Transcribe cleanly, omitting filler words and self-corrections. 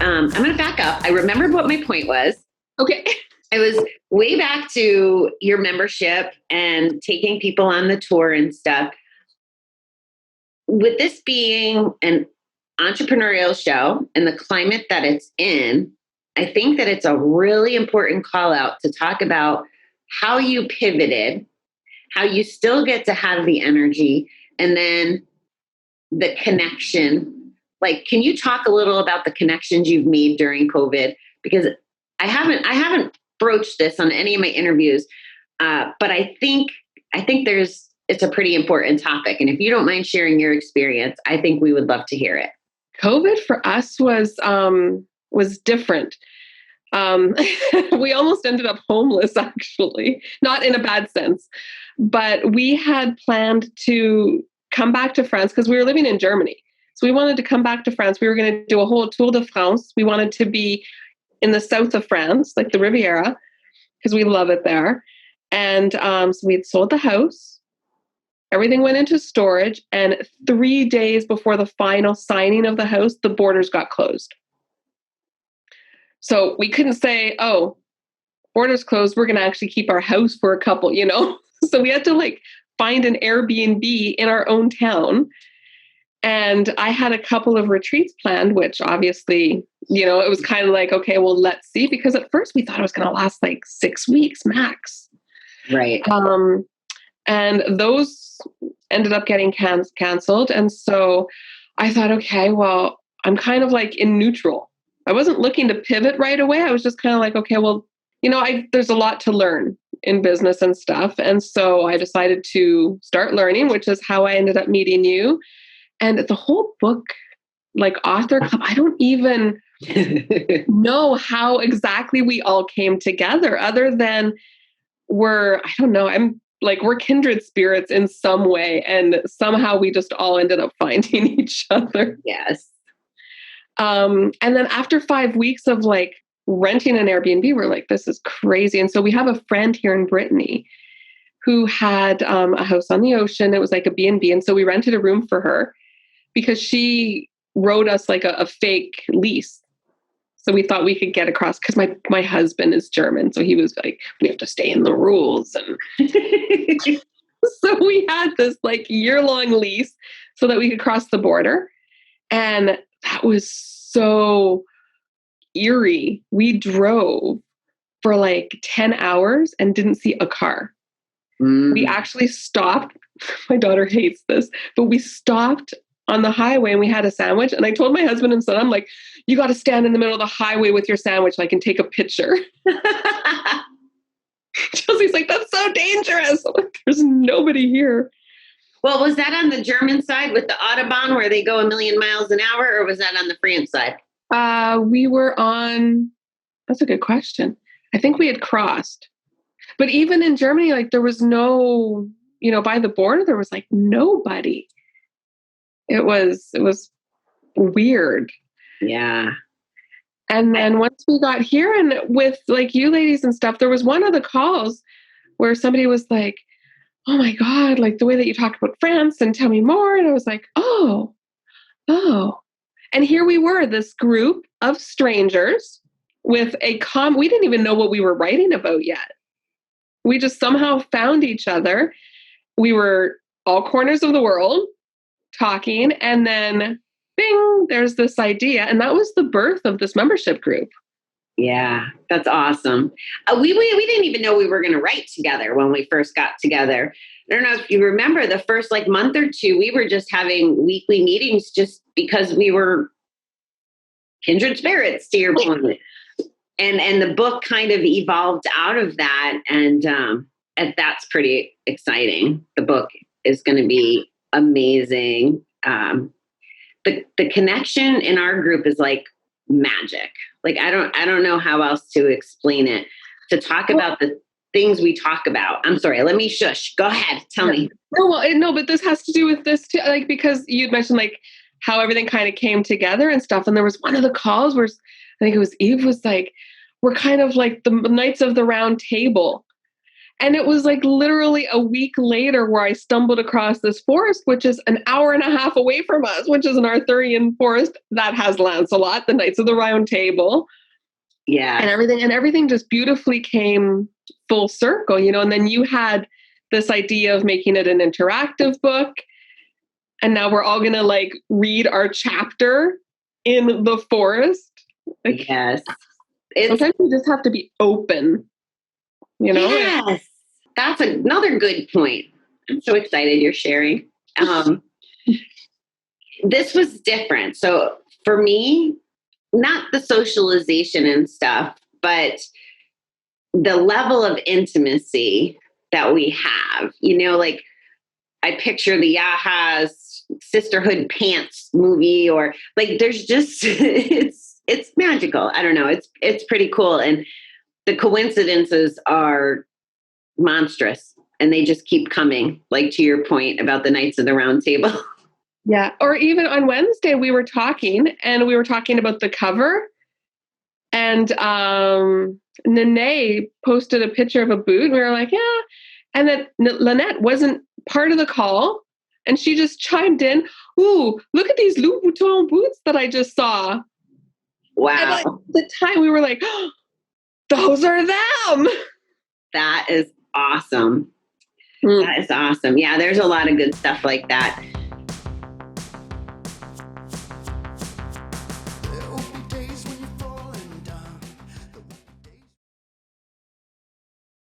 I'm going to back up. I remembered what my point was. Okay. I was way back to your membership and taking people on the tour and stuff. With this being an entrepreneurial show and the climate that it's in, I think that it's a really important call out to talk about how you pivoted, how you still get to have the energy, and then the connection. Like, can you talk a little about the connections you've made during COVID? Because I haven't broached this on any of my interviews, but I think it's a pretty important topic. And if you don't mind sharing your experience, I think we would love to hear it. COVID for us was different. We almost ended up homeless, actually, not in a bad sense, but we had planned to come back to France because we were living in Germany. So we wanted to come back to France. We were going to do a whole Tour de France. We wanted to be in the south of France, like the Riviera, because we love it there. And so we had sold the house. Everything went into storage. And 3 days before the final signing of the house, the borders got closed. So we couldn't say, oh, borders closed, we're going to actually keep our house for a couple, So we had to find an Airbnb in our own town. And I had a couple of retreats planned, which obviously, it was kind of like, okay, well, let's see. Because at first we thought it was going to last 6 weeks max. Right. And those ended up getting canceled. And so I thought, okay, well, I'm kind of in neutral. I wasn't looking to pivot right away. I was just kind of like, okay, well, there's a lot to learn in business and stuff. And so I decided to start learning, which is how I ended up meeting you. And the whole book, author club, I don't even know how exactly we all came together other than we're kindred spirits in some way. And somehow we just all ended up finding each other. Yes. And then after 5 weeks of renting an Airbnb, we're like, this is crazy. And so we have a friend here in Brittany who had a house on the ocean. It was like a B&B. And so we rented a room for her because she wrote us a fake lease. So we thought we could get across because my husband is German. So he was like, we have to stay in the rules. And so we had this year-long lease so that we could cross the border. And that was so eerie. We drove for 10 hours and didn't see a car. We actually stopped. My daughter hates this, but we stopped on the highway and we had a sandwich. And I told my husband and son, I'm like, you got to stand in the middle of the highway with your sandwich so I can take a picture. Chelsea's like, that's so dangerous. I'm like, there's nobody here. Well, was that on the German side with the Autobahn where they go a million miles an hour, or was that on the France side? We were on, that's a good question. I think we had crossed. But even in Germany, there was no, by the border, there was nobody. It was weird. Yeah. And then once we got here and with you ladies and stuff, there was one of the calls where somebody was like, oh my God, the way that you talk about France and tell me more. And I was like, oh. And here we were, this group of strangers with we didn't even know what we were writing about yet. We just somehow found each other. We were all corners of the world talking, and then bing, there's this idea. And that was the birth of this membership group. Yeah, that's awesome. We didn't even know we were going to write together when we first got together. I don't know if you remember the first month or two, we were just having weekly meetings just because we were kindred spirits, to your point. And the book kind of evolved out of that. And that's pretty exciting. The book is going to be amazing. The connection in our group is magic. I don't know how else to explain it. To talk about the things we talk about. I'm sorry, let me shush. Go ahead. Tell me. No, but this has to do with this too. Because you'd mentioned how everything kind of came together and stuff. And there was one of the calls where I think it was Eve was we're kind of the Knights of the Round Table. And it was like literally a week later where I stumbled across this forest, which is an hour and a half away from us, which is an Arthurian forest that has Lancelot, the Knights of the Round Table. Yeah. And everything just beautifully came full circle, and then you had this idea of making it an interactive book. And now we're all going to like read our chapter in the forest. Like, yes. Sometimes you just have to be open, Yes. That's another good point. I'm so excited you're sharing. This was different. So for me, not the socialization and stuff, but the level of intimacy that we have, like I picture the Yaha's Sisterhood Pants movie, or like, there's just, it's magical. I don't know. It's pretty cool. And the coincidences are monstrous and they just keep coming, like to your point about the Knights of the Round Table. Yeah. Or even on Wednesday, we were talking about the cover, and Nene posted a picture of a boot, and we were like, yeah. And then Lynette wasn't part of the call, and she just chimed in, ooh, look at these Louboutin boots that I just saw. Wow. And at the time we were like, oh, those are them. That is awesome. That is awesome. Yeah, there's a lot of good stuff like that.